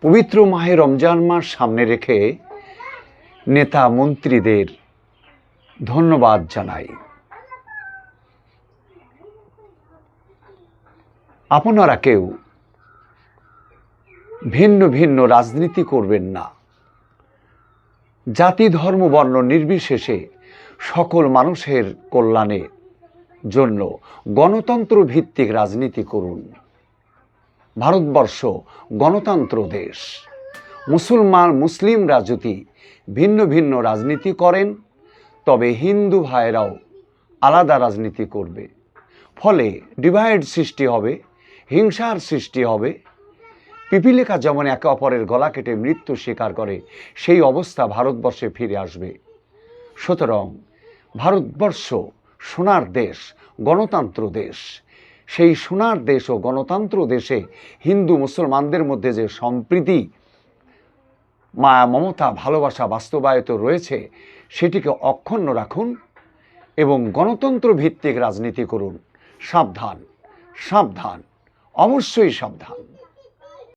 পবিত্র মাহে রমজান মাস সামনে রেখে নেতা মন্ত্রীদের ধন্যবাদ জানাই। আপনারা কেউ ভিন্ন ভিন্ন রাজনীতি করবেন না। জাতি ধর্ম বর্ণ নির্বিশেষে সকল মানুষের কল্যাণের জন্য গণতন্ত্র ভিত্তিক রাজনীতি করুন। ভারতবর্ষ গণতন্ত্র দেশ। মুসলিমরা যদি ভিন্ন ভিন্ন রাজনীতি করেন তবে হিন্দু ভাইরাও আলাদা রাজনীতি করবে, ফলে ডিভাইড সৃষ্টি হবে, হিংসার সৃষ্টি হবে। পিপিলিকা যেমন একে অপরের গলা কেটে মৃত্যু স্বীকার করে, সেই অবস্থা ভারতবর্ষে ফিরে আসবে। সুতরাং ভারতবর্ষ সোনার দেশ, গণতন্ত্র দেশ। সেই সোনার দেশ ও গণতন্ত্র দেশে হিন্দু মুসলমানদের মধ্যে যে সম্প্রীতি, মায়া, মমতা, ভালোবাসা বাস্তবায়িত রয়েছে, সেটিকে অক্ষুণ্ণ রাখুন এবং গণতন্ত্র ভিত্তিক রাজনীতি করুন। সাবধান, সাবধান, অবশ্যই সাবধান।